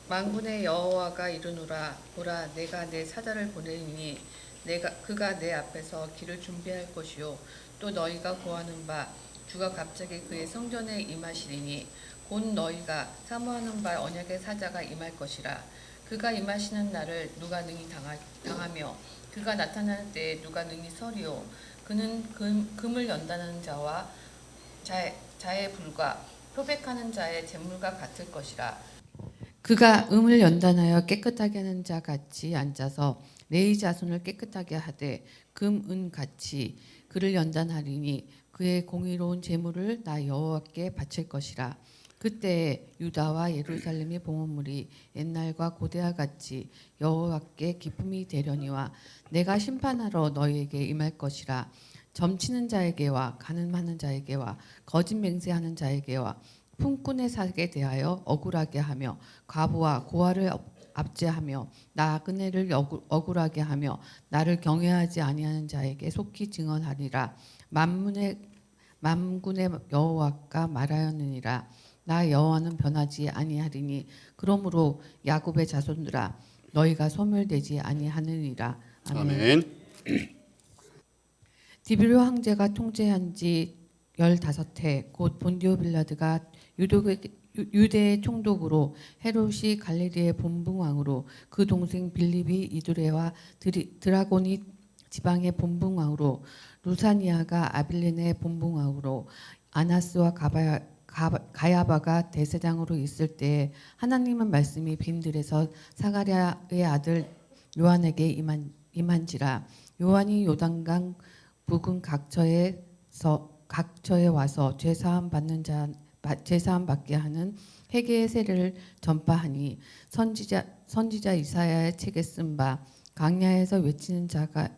만군의 여호와가 이르노라. 보라, 내가 내 사자를 보내리니 그가 내 앞에서 길을 준비할 것이요 또 너희가 구하는 바 주가 갑자기 그의 성전에 임하시리니 곧 너희가 사모하는 바 언약의 사자가 임할 것이라. 그가 임하시는 날을 누가 능히 당하며 그가 나타날 때에 누가 능히 서리요. 그는 금을 연다는 자와 자의 불과 표백하는 자의 재물과 같을 것이라. 그가 음을 연단하여 깨끗하게 하는 자 같이 앉아서 레위 자손을 깨끗하게 하되 금, 은 같이 그를 연단하리니 그의 공의로운 재물을 나 여호와께 바칠 것이라. 그때에 유다와 예루살렘의 봉헌물이 옛날과 고대와 같이 여호와께 기쁨이 되려니와 내가 심판하러 너희에게 임할 것이라. 점치는 자에게와 가늠하는 자에게와 거짓 맹세하는 자에게와 품꾼의 사에 대하여 억울하게 하며 과부와 고아를 압제하며 나그네를 억울하게 하며 나를 경외하지 아니하는 자에게 속히 증언하리라. 만군의 여호와가 말하였느니라. 나 여호와는 변하지 아니하리니 그러므로 야곱의 자손들아 너희가 소멸되지 아니하느니라. 아멘. 아멘. 디비로 황제가 통치한 지 15해 곧 본디오 빌라드가 유대의 총독으로 헤롯이 갈릴리의 본붕왕으로 그 동생 빌립이 이두레와 드라고니 지방의 본붕왕으로 루사니아가 아빌린의 본붕왕으로 아나스와 가야바가 대제사장으로 있을 때에 하나님의 말씀이 빈들에서 사가랴의 아들 요한에게 임한지라. 요한이 요단강 북은 각처에 와서 죄사함 받게 하는 회개의 세례를 전파하니 선지자 이사야의 책에 쓴 바 강야에서 외치는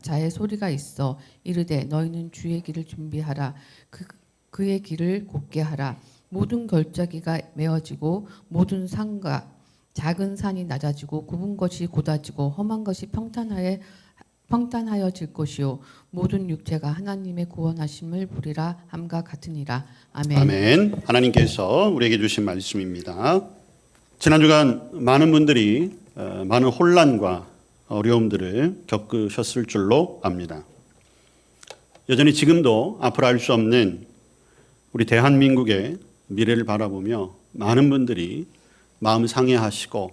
자의 소리가 있어 이르되 너희는 주의 길을 준비하라. 그의 길을 곧게 하라. 모든 걸작이가 메어지고 모든 산과 작은 산이 낮아지고 굽은 것이 곧아지고 험한 것이 평탄하여질 것이요 모든 육체가 하나님의 구원하심을 보리라 함과 같으니라. 아멘. 아멘. 하나님께서 우리에게 주신 말씀입니다. 지난 주간 많은 분들이 많은 혼란과 어려움들을 겪으셨을 줄로 압니다. 여전히 지금도 앞으로 알 수 없는 우리 대한민국의 미래를 바라보며 많은 분들이 마음 상해하시고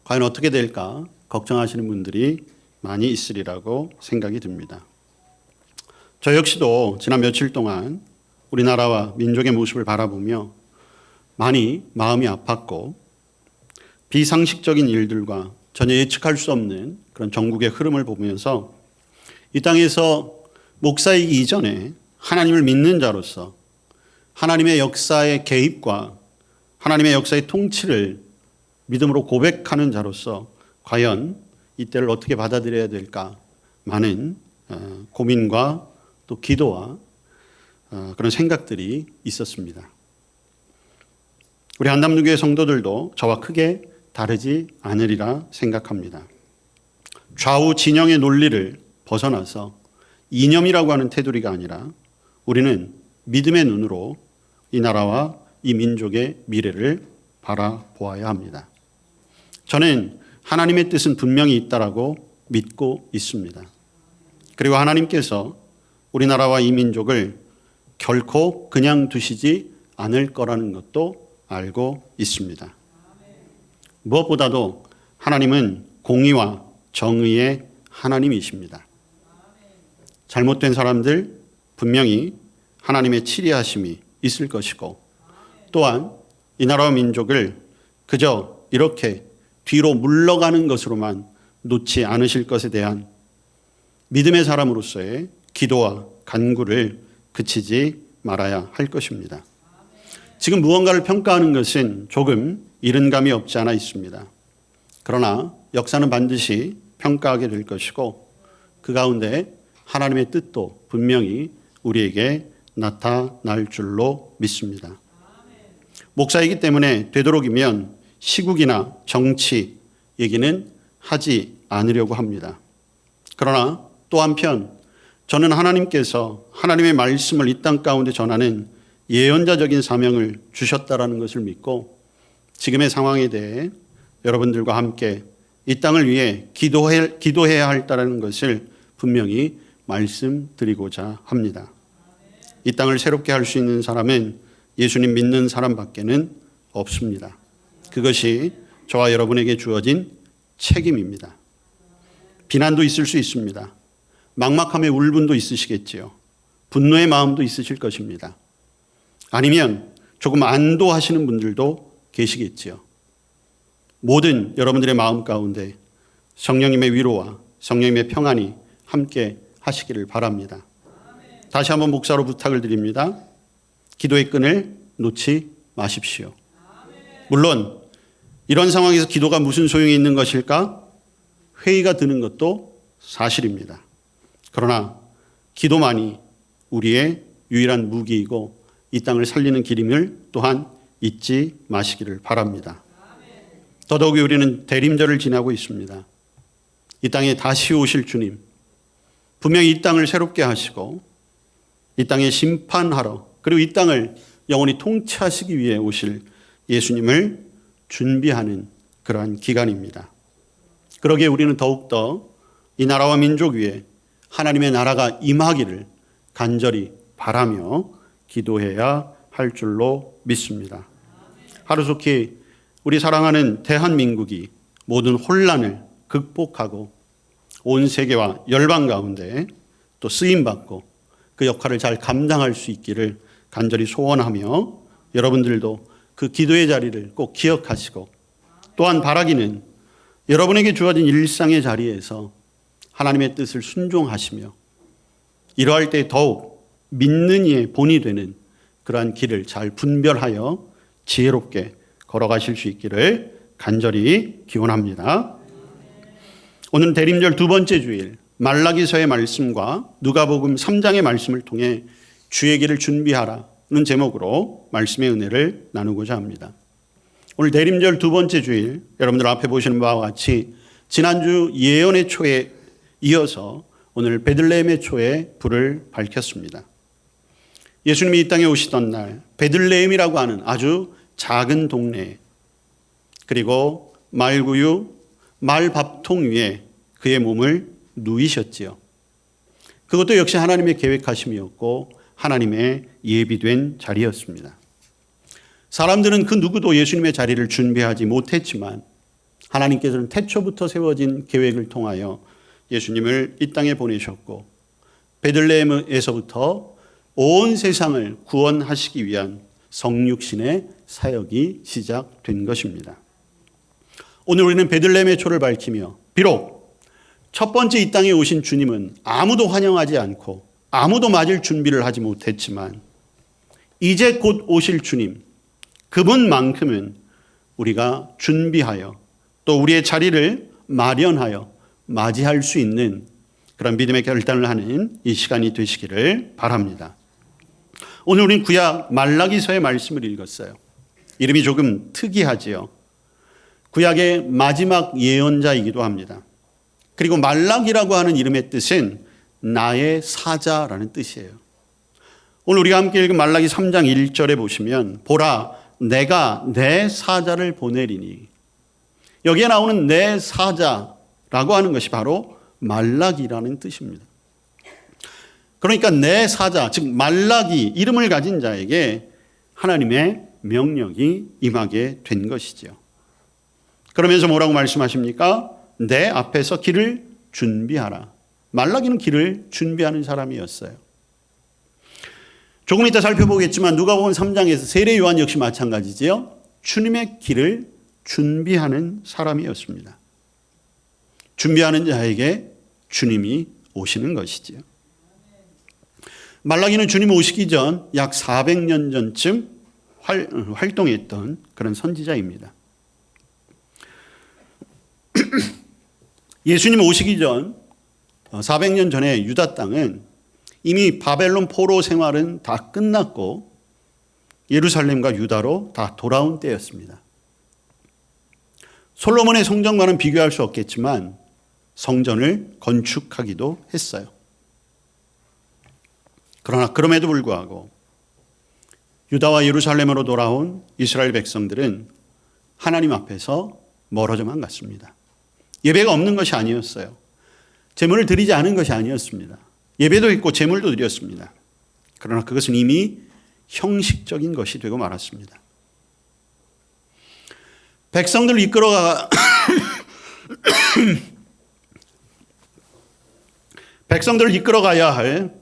과연 어떻게 될까 걱정하시는 분들이 많이 있으리라고 생각이 듭니다. 저 역시도 지난 며칠 동안 우리나라와 민족의 모습을 바라보며 많이 마음이 아팠고 비상식적인 일들과 전혀 예측할 수 없는 그런 전국의 흐름을 보면서 이 땅에서 목사이기 이전에 하나님을 믿는 자로서 하나님의 역사의 개입과 하나님의 역사의 통치를 믿음으로 고백하는 자로서 과연 이때를 어떻게 받아들여야 될까 많은 고민과 또 기도와 그런 생각들이 있었습니다. 우리 한남누교의 성도들도 저와 크게 다르지 않으리라 생각합니다. 좌우 진영의 논리를 벗어나서 이념이라고 하는 테두리가 아니라 우리는 믿음의 눈으로 이 나라와 이 민족의 미래를 바라보아야 합니다. 저는 하나님의 뜻은 분명히 있다라고 믿고 있습니다. 그리고 하나님께서 우리나라와 이 민족을 결코 그냥 두시지 않을 거라는 것도 알고 있습니다. 무엇보다도 하나님은 공의와 정의의 하나님이십니다. 잘못된 사람들 분명히 하나님의 치리하심이 있을 것이고 또한 이 나라와 민족을 그저 이렇게 뒤로 물러가는 것으로만 놓지 않으실 것에 대한 믿음의 사람으로서의 기도와 간구를 그치지 말아야 할 것입니다. 지금 무언가를 평가하는 것은 조금 이른 감이 없지 않아 있습니다. 그러나 역사는 반드시 평가하게 될 것이고 그 가운데 하나님의 뜻도 분명히 우리에게 나타날 줄로 믿습니다. 목사이기 때문에 되도록이면 시국이나 정치 얘기는 하지 않으려고 합니다. 그러나 또 한편 저는 하나님께서 하나님의 말씀을 이 땅 가운데 전하는 예언자적인 사명을 주셨다라는 것을 믿고 지금의 상황에 대해 여러분들과 함께 이 땅을 위해 기도해야 한다는 것을 분명히 말씀드리고자 합니다. 이 땅을 새롭게 할 수 있는 사람은 예수님 믿는 사람밖에는 없습니다. 그것이 저와 여러분에게 주어진 책임입니다. 비난도 있을 수 있습니다. 막막함의 울분도 있으시겠지요. 분노의 마음도 있으실 것입니다. 아니면 조금 안도하시는 분들도 계시겠지요. 모든 여러분들의 마음 가운데 성령님의 위로와 성령님의 평안이 함께 하시기를 바랍니다. 다시 한번 목사로 부탁을 드립니다. 기도의 끈을 놓지 마십시오. 물론 이런 상황에서 기도가 무슨 소용이 있는 것일까? 회의가 드는 것도 사실입니다. 그러나 기도만이 우리의 유일한 무기이고 이 땅을 살리는 길임을 또한 잊지 마시기를 바랍니다. 더더욱이 우리는 대림절을 지나고 있습니다. 이 땅에 다시 오실 주님, 분명히 이 땅을 새롭게 하시고 이 땅에 심판하러, 그리고 이 땅을 영원히 통치하시기 위해 오실 예수님을 준비하는 그러한 기간입니다. 그러기에 우리는 더욱더 이 나라와 민족 위에 하나님의 나라가 임하기를 간절히 바라며 기도해야 할 줄로 믿습니다. 하루속히 우리 사랑하는 대한민국이 모든 혼란을 극복하고 온 세계와 열방 가운데 또 쓰임받고 그 역할을 잘 감당할 수 있기를 간절히 소원하며 여러분들도 그 기도의 자리를 꼭 기억하시고 또한 바라기는 여러분에게 주어진 일상의 자리에서 하나님의 뜻을 순종하시며 이러할 때 더욱 믿는 이의 본이 되는 그러한 길을 잘 분별하여 지혜롭게 걸어가실 수 있기를 간절히 기원합니다. 오늘 대림절 두 번째 주일 말라기서의 말씀과 누가복음 3장의 말씀을 통해 주의 길을 준비하라는 제목으로 말씀의 은혜를 나누고자 합니다. 오늘 대림절 두 번째 주일 여러분들 앞에 보시는 바와 같이 지난주 예언의 초에 이어서 오늘 베들레헴의 초에 불을 밝혔습니다. 예수님이 이 땅에 오시던 날 베들레헴이라고 하는 아주 작은 동네 그리고 말구유, 말밥통 위에 그의 몸을 누이셨지요. 그것도 역시 하나님의 계획하심이었고 하나님의 예비된 자리였습니다. 사람들은 그 누구도 예수님의 자리를 준비하지 못했지만 하나님께서는 태초부터 세워진 계획을 통하여 예수님을 이 땅에 보내셨고 베들레헴에서부터 온 세상을 구원하시기 위한 성육신의 사역이 시작된 것입니다. 오늘 우리는 베들레헴의 초를 밝히며 비록 첫 번째 이 땅에 오신 주님은 아무도 환영하지 않고 아무도 맞을 준비를 하지 못했지만 이제 곧 오실 주님, 그분만큼은 우리가 준비하여 또 우리의 자리를 마련하여 맞이할 수 있는 그런 믿음의 결단을 하는 이 시간이 되시기를 바랍니다. 오늘 우리는 구약 말라기서의 말씀을 읽었어요. 이름이 조금 특이하지요. 구약의 마지막 예언자이기도 합니다. 그리고 말라기라고 하는 이름의 뜻은 나의 사자라는 뜻이에요. 오늘 우리가 함께 읽은 말라기 3장 1절에 보시면 보라 내가 내 사자를 보내리니 여기에 나오는 내 사자라고 하는 것이 바로 말라기라는 뜻입니다. 그러니까 내 사자, 즉 말라기 이름을 가진 자에게 하나님의 명령이 임하게 된 것이죠. 그러면서 뭐라고 말씀하십니까? 내 앞에서 길을 준비하라. 말라기는 길을 준비하는 사람이었어요. 조금 이따 살펴보겠지만 누가복음 3장에서 세례 요한 역시 마찬가지지요. 주님의 길을 준비하는 사람이었습니다. 준비하는 자에게 주님이 오시는 것이지요. 말라기는 주님 오시기 전 약 400년 전쯤 활동했던 그런 선지자입니다. 예수님 오시기 전 400년 전에 유다 땅은 이미 바벨론 포로 생활은 다 끝났고 예루살렘과 유다로 다 돌아온 때였습니다. 솔로몬의 성전과는 비교할 수 없겠지만 성전을 건축하기도 했어요. 그러나 그럼에도 불구하고 유다와 예루살렘으로 돌아온 이스라엘 백성들은 하나님 앞에서 멀어져만 갔습니다. 예배가 없는 것이 아니었어요. 제물을 드리지 않은 것이 아니었습니다. 예배도 있고 제물도 드렸습니다. 그러나 그것은 이미 형식적인 것이 되고 말았습니다. 백성들을 이끌어가 백성들을 이끌어가야 할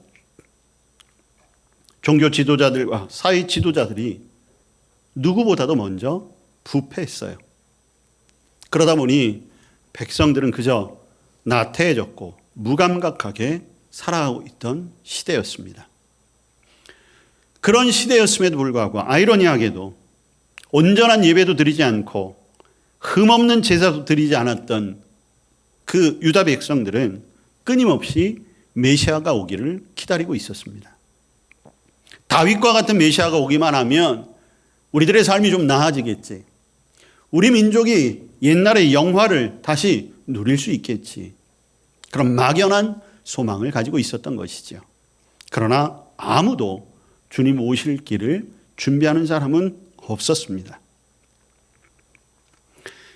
종교 지도자들과 사회 지도자들이 누구보다도 먼저 부패했어요. 그러다 보니 백성들은 그저 나태해졌고 무감각하게 살아가고 있던 시대였습니다. 그런 시대였음에도 불구하고 아이러니하게도 온전한 예배도 드리지 않고 흠없는 제사도 드리지 않았던 그 유다 백성들은 끊임없이 메시아가 오기를 기다리고 있었습니다. 다윗과 같은 메시아가 오기만 하면 우리들의 삶이 좀 나아지겠지. 우리 민족이 옛날의 영화를 다시 누릴 수 있겠지. 그런 막연한 소망을 가지고 있었던 것이죠. 그러나 아무도 주님 오실 길을 준비하는 사람은 없었습니다.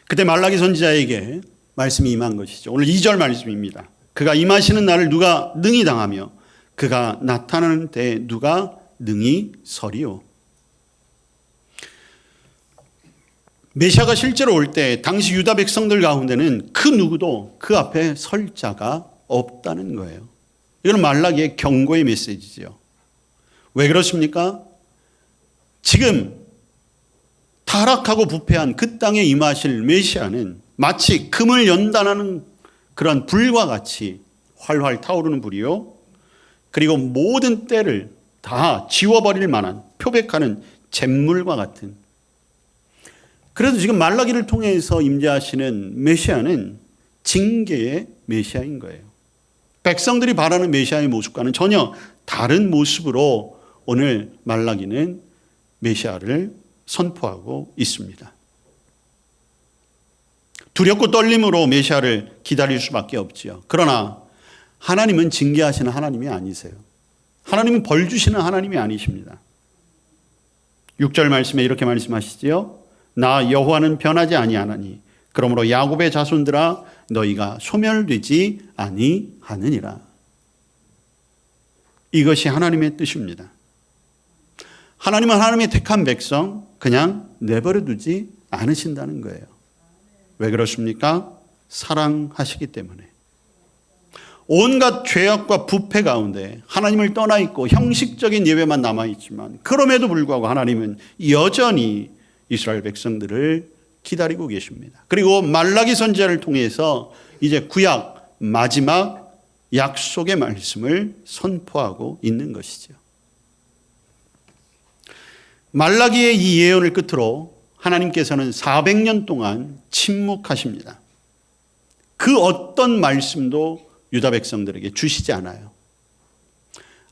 그때 말라기 선지자에게 말씀이 임한 것이죠. 오늘 2절 말씀입니다. 그가 임하시는 날을 누가 능히 당하며 그가 나타나는 때에 누가 능히 서리요. 메시아가 실제로 올 때 당시 유다 백성들 가운데는 그 누구도 그 앞에 설 자가 없다는 거예요. 이건 말라기의 경고의 메시지죠. 왜 그렇습니까? 지금 타락하고 부패한 그 땅에 임하실 메시아는 마치 금을 연단하는 그런 불과 같이 활활 타오르는 불이요. 그리고 모든 때를 다 지워버릴 만한 표백하는 잿물과 같은. 그래도 지금 말라기를 통해서 임재하시는 메시아는 징계의 메시아인 거예요. 백성들이 바라는 메시아의 모습과는 전혀 다른 모습으로 오늘 말라기는 메시아를 선포하고 있습니다. 두렵고 떨림으로 메시아를 기다릴 수밖에 없지요. 그러나 하나님은 징계하시는 하나님이 아니세요. 하나님은 벌 주시는 하나님이 아니십니다. 6절 말씀에 이렇게 말씀하시지요. 나 여호와는 변하지 아니하나니 그러므로 야곱의 자손들아 너희가 소멸되지 아니하느니라. 이것이 하나님의 뜻입니다. 하나님은 하나님의 택한 백성 그냥 내버려 두지 않으신다는 거예요. 왜 그렇습니까? 사랑하시기 때문에. 온갖 죄악과 부패 가운데 하나님을 떠나 있고 형식적인 예배만 남아 있지만 그럼에도 불구하고 하나님은 여전히 이스라엘 백성들을 기다리고 계십니다. 그리고 말라기 선지자를 통해서 이제 구약 마지막 약속의 말씀을 선포하고 있는 것이죠. 말라기의 이 예언을 끝으로 하나님께서는 400년 동안 침묵하십니다. 그 어떤 말씀도 유다 백성들에게 주시지 않아요.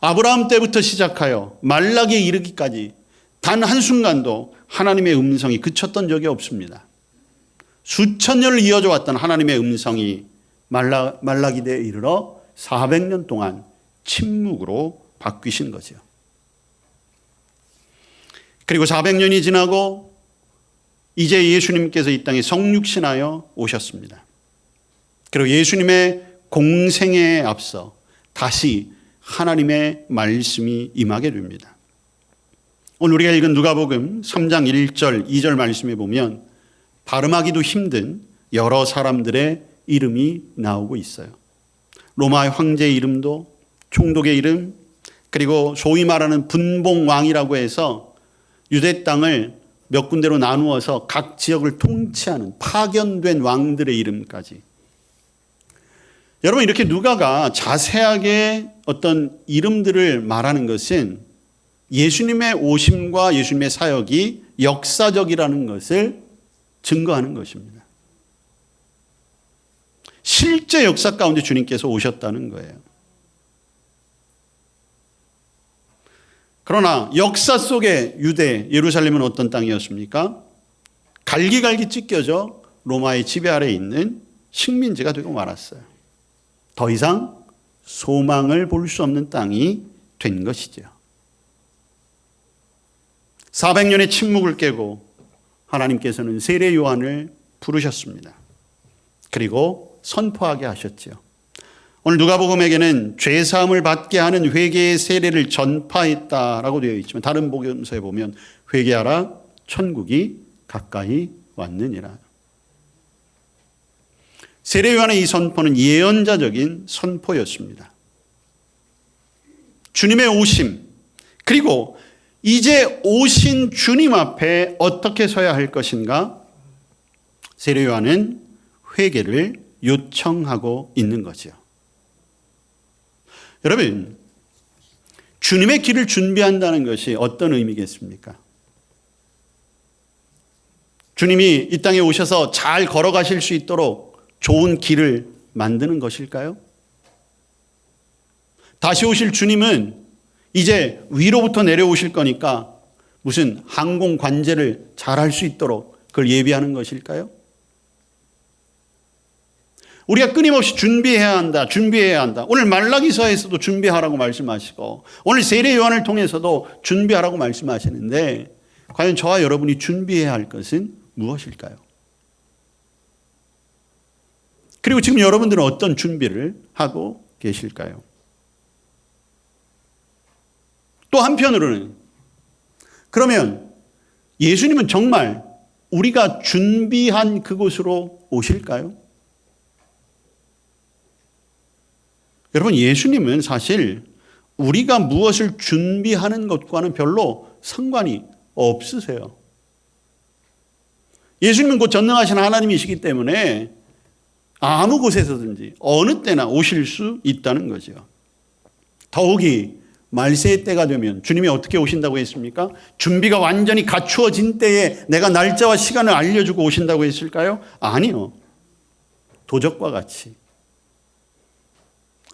아브라함 때부터 시작하여 말라기에 이르기까지 단 한순간도 하나님의 음성이 그쳤던 적이 없습니다. 수천 년을 이어져 왔던 하나님의 음성이 말라기 때에 이르러 400년 동안 침묵으로 바뀌신 거죠. 그리고 400년이 지나고 이제 예수님께서 이 땅에 성육신하여 오셨습니다. 그리고 예수님의 공생애에 앞서 다시 하나님의 말씀이 임하게 됩니다. 오늘 우리가 읽은 누가복음 3장 1절, 2절 말씀에 보면 발음하기도 힘든 여러 사람들의 이름이 나오고 있어요. 로마의 황제의 이름도, 총독의 이름, 그리고 소위 말하는 분봉왕이라고 해서 유대 땅을 몇 군데로 나누어서 각 지역을 통치하는 파견된 왕들의 이름까지. 여러분, 이렇게 누가가 자세하게 어떤 이름들을 말하는 것은 예수님의 오심과 예수님의 사역이 역사적이라는 것을 증거하는 것입니다. 실제 역사 가운데 주님께서 오셨다는 거예요. 그러나 역사 속의 유대, 예루살렘은 어떤 땅이었습니까? 갈기갈기 찢겨져 로마의 지배 아래에 있는 식민지가 되고 말았어요. 더 이상 소망을 볼 수 없는 땅이 된 것이죠. 400년의 침묵을 깨고 하나님께서는 세례 요한을 부르셨습니다. 그리고 선포하게 하셨지요. 오늘 누가복음에게는 죄사함을 받게 하는 회개의 세례를 전파했다라고 되어 있지만 다른 복음서에 보면 회개하라 천국이 가까이 왔느니라. 세례 요한의 이 선포는 예언자적인 선포였습니다. 주님의 오심, 그리고 이제 오신 주님 앞에 어떻게 서야 할 것인가? 세례 요한은 회개를 요청하고 있는 거죠. 여러분, 주님의 길을 준비한다는 것이 어떤 의미겠습니까? 주님이 이 땅에 오셔서 잘 걸어가실 수 있도록 좋은 길을 만드는 것일까요? 다시 오실 주님은 이제 위로부터 내려오실 거니까 무슨 항공 관제를 잘 할 수 있도록 그걸 예비하는 것일까요? 우리가 끊임없이 준비해야 한다. 오늘 말라기서에서도 준비하라고 말씀하시고 오늘 세례 요한을 통해서도 준비하라고 말씀하시는데 과연 저와 여러분이 준비해야 할 것은 무엇일까요? 그리고 지금 여러분들은 어떤 준비를 하고 계실까요? 또 한편으로는 그러면 예수님은 정말 우리가 준비한 그곳으로 오실까요? 여러분, 예수님은 사실 우리가 무엇을 준비하는 것과는 별로 상관이 없으세요. 예수님은 곧 전능하신 하나님이시기 때문에 아무 곳에서든지 어느 때나 오실 수 있다는 거죠. 더욱이 말세의 때가 되면 주님이 어떻게 오신다고 했습니까? 준비가 완전히 갖추어진 때에 내가 날짜와 시간을 알려주고 오신다고 했을까요? 아니요. 도적과 같이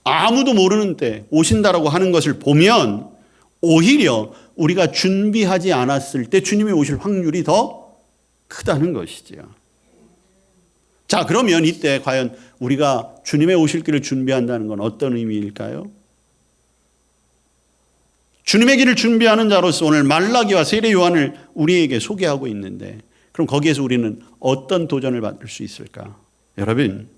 아무도 모르는 때 오신다라고 하는 것을 보면 오히려 우리가 준비하지 않았을 때 주님이 오실 확률이 더 크다는 것이지요. 자, 그러면 이때 과연 우리가 주님의 오실 길을 준비한다는 건 어떤 의미일까요? 주님의 길을 준비하는 자로서 오늘 말라기와 세례 요한을 우리에게 소개하고 있는데 그럼 거기에서 우리는 어떤 도전을 받을 수 있을까? 여러분,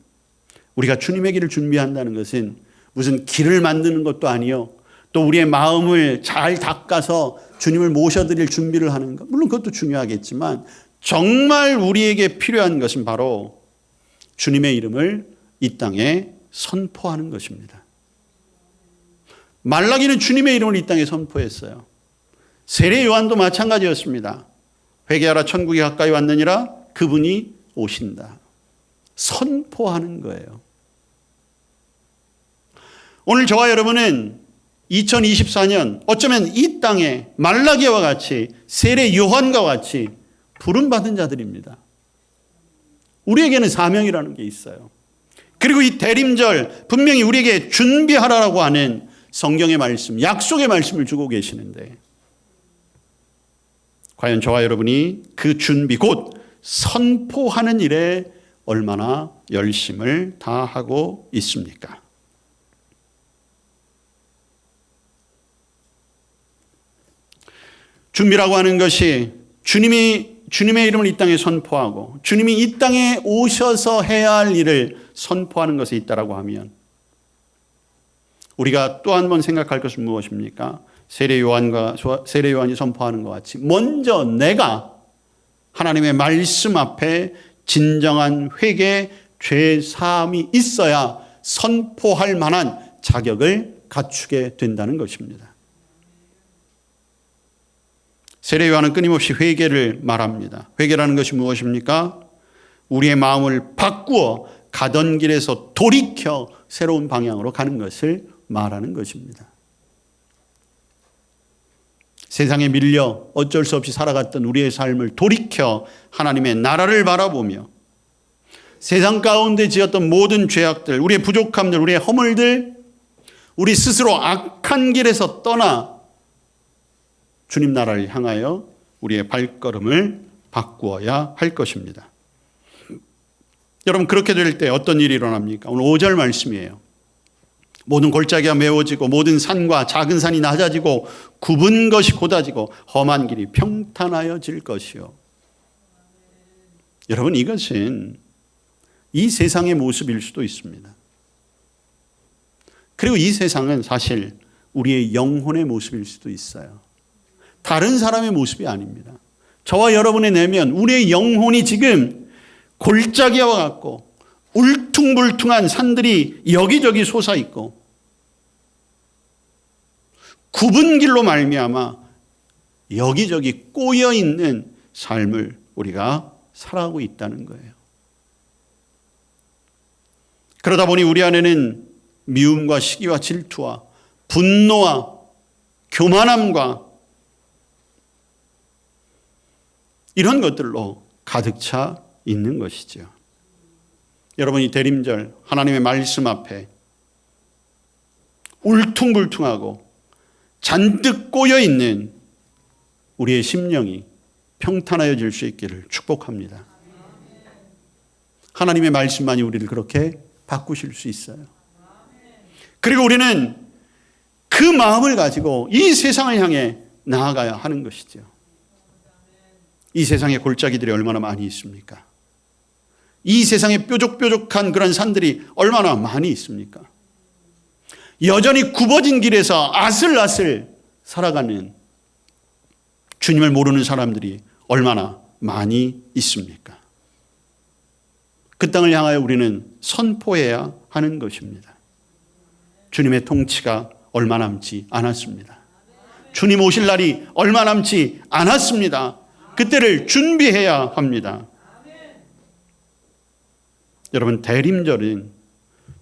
우리가 주님의 길을 준비한다는 것은 무슨 길을 만드는 것도 아니요. 또 우리의 마음을 잘 닦아서 주님을 모셔드릴 준비를 하는 것. 물론 그것도 중요하겠지만 정말 우리에게 필요한 것은 바로 주님의 이름을 이 땅에 선포하는 것입니다. 말라기는 주님의 이름을 이 땅에 선포했어요. 세례 요한도 마찬가지였습니다. 회개하라 천국이 가까이 왔느니라 그분이 오신다. 선포하는 거예요. 오늘 저와 여러분은 2024년 어쩌면 이 땅에 말라기와 같이 세례 요한과 같이 부름받은 자들입니다. 우리에게는 사명이라는 게 있어요. 그리고 이 대림절 분명히 우리에게 준비하라고 하는 성경의 말씀, 약속의 말씀을 주고 계시는데 과연 저와 여러분이 그 준비 곧 선포하는 일에 얼마나 열심을 다하고 있습니까? 준비라고 하는 것이 주님의 이름을 이 땅에 선포하고 주님이 이 땅에 오셔서 해야 할 일을 선포하는 것에 있다라고 하면 우리가 또 한 번 생각할 것은 무엇입니까? 세례 요한이 선포하는 것 같이 먼저 내가 하나님의 말씀 앞에 진정한 회개, 죄 사함이 있어야 선포할 만한 자격을 갖추게 된다는 것입니다. 세례 요한은 끊임없이 회개를 말합니다. 회개라는 것이 무엇입니까? 우리의 마음을 바꾸어 가던 길에서 돌이켜 새로운 방향으로 가는 것을 말하는 것입니다. 세상에 밀려 어쩔 수 없이 살아갔던 우리의 삶을 돌이켜 하나님의 나라를 바라보며 세상 가운데 지었던 모든 죄악들, 우리의 부족함들, 우리의 허물들, 우리 스스로 악한 길에서 떠나 주님 나라를 향하여 우리의 발걸음을 바꾸어야 할 것입니다. 여러분, 그렇게 될 때 어떤 일이 일어납니까? 오늘 5절 말씀이에요. 모든 골짜기가 메워지고 모든 산과 작은 산이 낮아지고 굽은 것이 곧아지고 험한 길이 평탄하여질 것이요. 여러분, 이것은 이 세상의 모습일 수도 있습니다. 그리고 이 세상은 사실 우리의 영혼의 모습일 수도 있어요. 다른 사람의 모습이 아닙니다. 저와 여러분의 내면, 우리의 영혼이 지금 골짜기와 같고 울퉁불퉁한 산들이 여기저기 솟아있고 굽은 길로 말미암아 여기저기 꼬여있는 삶을 우리가 살아가고 있다는 거예요. 그러다 보니 우리 안에는 미움과 시기와 질투와 분노와 교만함과 이런 것들로 가득 차 있는 것이죠. 여러분이 대림절 하나님의 말씀 앞에 울퉁불퉁하고 잔뜩 꼬여있는 우리의 심령이 평탄하여질 수 있기를 축복합니다. 하나님의 말씀만이 우리를 그렇게 바꾸실 수 있어요. 그리고 우리는 그 마음을 가지고 이 세상을 향해 나아가야 하는 것이죠. 이 세상에 골짜기들이 얼마나 많이 있습니까? 이 세상에 뾰족뾰족한 그런 산들이 얼마나 많이 있습니까? 여전히 굽어진 길에서 아슬아슬 살아가는 주님을 모르는 사람들이 얼마나 많이 있습니까? 그 땅을 향하여 우리는 선포해야 하는 것입니다. 주님의 통치가 얼마 남지 않았습니다. 주님 오실 날이 얼마 남지 않았습니다. 그때를 준비해야 합니다. 여러분, 대림절은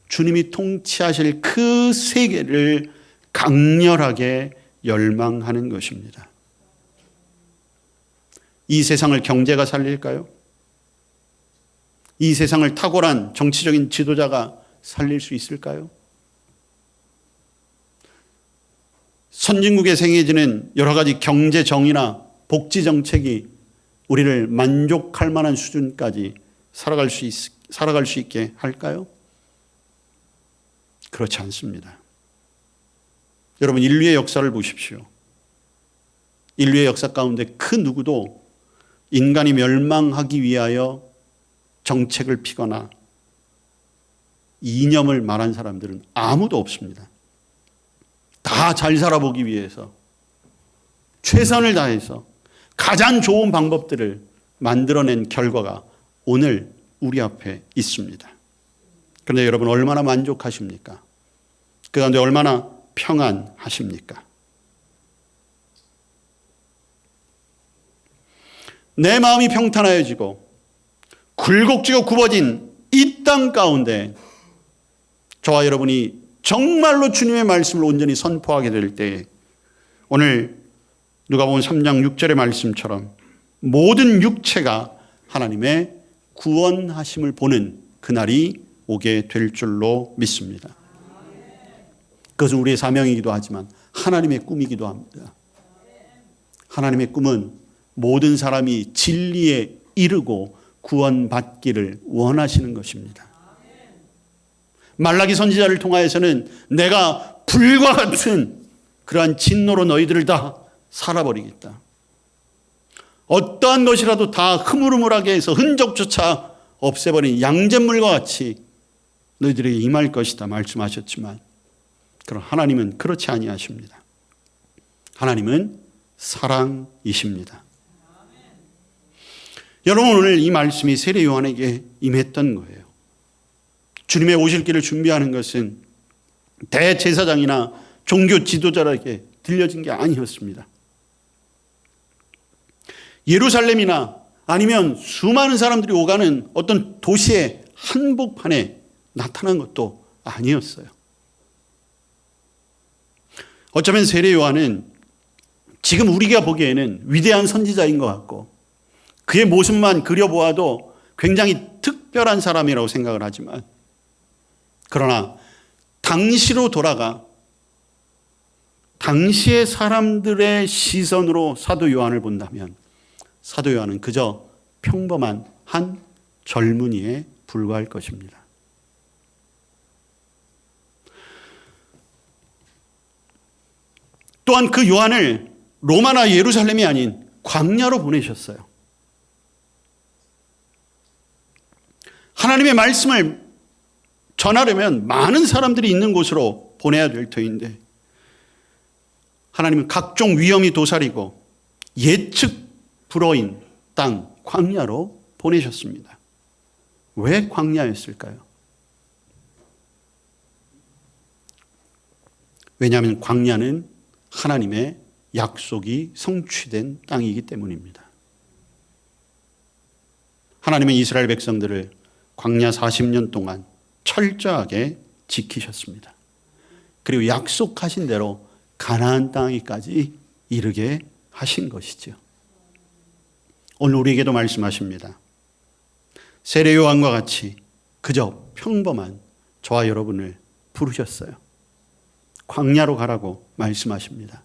주님이 통치하실 그 세계를 강렬하게 열망하는 것입니다. 이 세상을 경제가 살릴까요? 이 세상을 탁월한 정치적인 지도자가 살릴 수 있을까요? 선진국에 생겨지는 여러 가지 경제 정의나 복지 정책이 우리를 만족할 만한 수준까지 살아갈 수 있게 할까요? 그렇지 않습니다. 여러분, 인류의 역사를 보십시오. 인류의 역사 가운데 그 누구도 인간이 멸망하기 위하여 정책을 피거나 이념을 말한 사람들은 아무도 없습니다. 다 잘 살아보기 위해서 최선을 다해서 가장 좋은 방법들을 만들어낸 결과가 오늘 우리 앞에 있습니다. 그런데 여러분, 얼마나 만족하십니까? 그 가운데 얼마나 평안하십니까? 내 마음이 평탄하여지고 굴곡지고 굽어진 이 땅 가운데 저와 여러분이 정말로 주님의 말씀을 온전히 선포하게 될 때에 오늘 누가복음 3장 6절의 말씀처럼 모든 육체가 하나님의 구원하심을 보는 그날이 오게 될 줄로 믿습니다. 그것은 우리의 사명이기도 하지만 하나님의 꿈이기도 합니다. 하나님의 꿈은 모든 사람이 진리에 이르고 구원받기를 원하시는 것입니다. 말라기 선지자를 통하여서는 내가 불과 같은 그러한 진노로 너희들을 다 살아버리겠다. 어떠한 것이라도 다 흐물흐물하게 해서 흔적조차 없애버린 양잿물과 같이 너희들에게 임할 것이다 말씀하셨지만 그럼 하나님은 그렇지 아니하십니다. 하나님은 사랑이십니다. 여러분, 오늘 이 말씀이 세례 요한에게 임했던 거예요. 주님의 오실 길을 준비하는 것은 대제사장이나 종교 지도자에게 들려진 게 아니었습니다. 예루살렘이나 아니면 수많은 사람들이 오가는 어떤 도시의 한복판에 나타난 것도 아니었어요. 어쩌면 세례 요한은 지금 우리가 보기에는 위대한 선지자인 것 같고 그의 모습만 그려보아도 굉장히 특별한 사람이라고 생각을 하지만 그러나 당시로 돌아가 당시의 사람들의 시선으로 사도 요한을 본다면 사도 요한은 그저 평범한 한 젊은이에 불과할 것입니다. 또한 그 요한을 로마나 예루살렘이 아닌 광야로 보내셨어요. 하나님의 말씀을 전하려면 많은 사람들이 있는 곳으로 보내야 될 터인데 하나님은 각종 위험이 도사리고 예측 불허인 땅 광야로 보내셨습니다. 왜 광야였을까요? 왜냐하면 광야는 하나님의 약속이 성취된 땅이기 때문입니다. 하나님은 이스라엘 백성들을 광야 40년 동안 철저하게 지키셨습니다. 그리고 약속하신 대로 가나안 땅에까지 이르게 하신 것이죠. 오늘 우리에게도 말씀하십니다. 세례 요한과 같이 그저 평범한 저와 여러분을 부르셨어요. 광야로 가라고 말씀하십니다.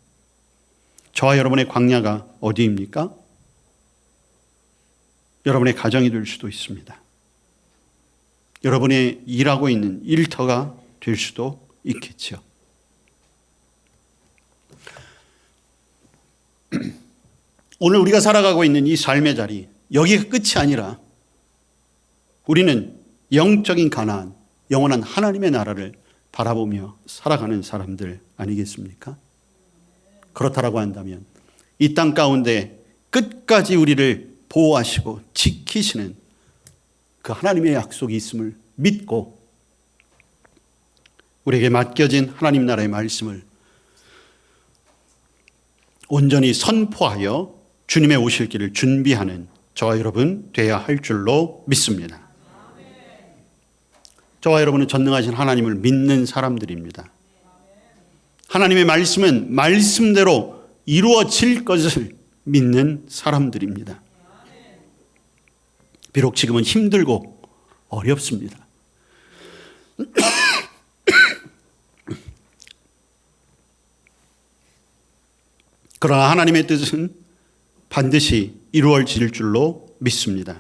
저와 여러분의 광야가 어디입니까? 여러분의 가정이 될 수도 있습니다. 여러분의 일하고 있는 일터가 될 수도 있겠죠. 오늘 우리가 살아가고 있는 이 삶의 자리, 여기가 끝이 아니라 우리는 영적인 가나안, 영원한 하나님의 나라를 바라보며 살아가는 사람들 아니겠습니까? 그렇다라고 한다면 이 땅 가운데 끝까지 우리를 보호하시고 지키시는 그 하나님의 약속이 있음을 믿고 우리에게 맡겨진 하나님 나라의 말씀을 온전히 선포하여 주님의 오실 길을 준비하는 저와 여러분 되어야 할 줄로 믿습니다. 저와 여러분은 전능하신 하나님을 믿는 사람들입니다. 하나님의 말씀은 말씀대로 이루어질 것을 믿는 사람들입니다. 비록 지금은 힘들고 어렵습니다. 그러나 하나님의 뜻은 반드시 이루어질 줄로 믿습니다.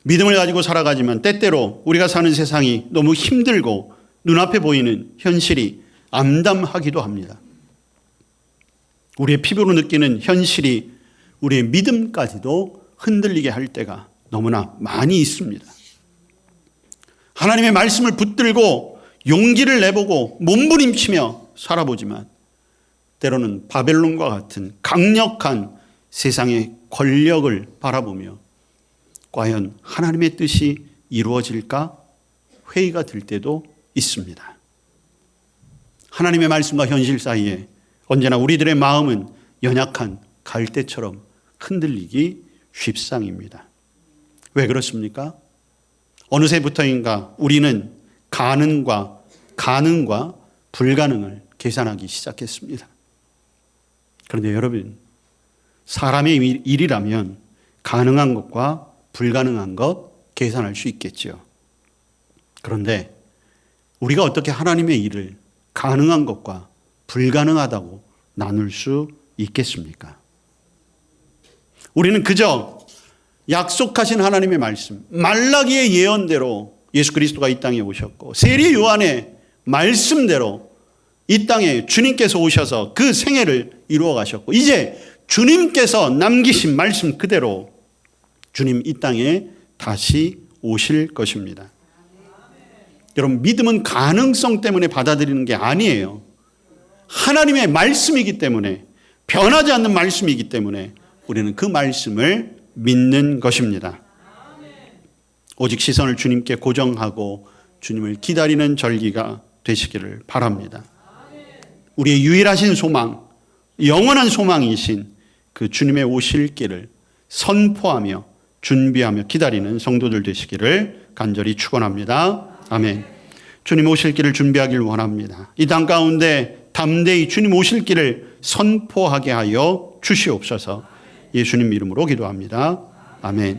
믿음을 가지고 살아가지만 때때로 우리가 사는 세상이 너무 힘들고 눈앞에 보이는 현실이 암담하기도 합니다. 우리의 피부로 느끼는 현실이 우리의 믿음까지도 흔들리게 할 때가 너무나 많이 있습니다. 하나님의 말씀을 붙들고 용기를 내보고 몸부림치며 살아보지만 때로는 바벨론과 같은 강력한 세상의 권력을 바라보며 과연 하나님의 뜻이 이루어질까 회의가 들 때도 있습니다. 하나님의 말씀과 현실 사이에 언제나 우리들의 마음은 연약한 갈대처럼 흔들리기 쉽상입니다. 왜 그렇습니까? 어느새부터인가 우리는 가능과 불가능을 계산하기 시작했습니다. 그런데 여러분, 사람의 일이라면 가능한 것과 불가능한 것 계산할 수 있겠죠. 그런데 우리가 어떻게 하나님의 일을 가능한 것과 불가능하다고 나눌 수 있겠습니까? 우리는 그저 약속하신 하나님의 말씀, 말라기의 예언대로 예수 그리스도가 이 땅에 오셨고 세례 요한의 말씀대로 이 땅에 주님께서 오셔서 그 생애를 이루어 가셨고 이제 주님께서 남기신 말씀 그대로 주님 이 땅에 다시 오실 것입니다. 여러분, 믿음은 가능성 때문에 받아들이는 게 아니에요. 하나님의 말씀이기 때문에, 변하지 않는 말씀이기 때문에 우리는 그 말씀을 믿는 것입니다. 오직 시선을 주님께 고정하고 주님을 기다리는 절기가 되시기를 바랍니다. 우리의 유일하신 소망, 영원한 소망이신 그 주님의 오실 길을 선포하며 준비하며 기다리는 성도들 되시기를 간절히 축원합니다. 아멘. 주님 오실 길을 준비하길 원합니다. 이 땅 가운데 담대히 주님 오실 길을 선포하게 하여 주시옵소서. 예수님 이름으로 기도합니다. 아멘.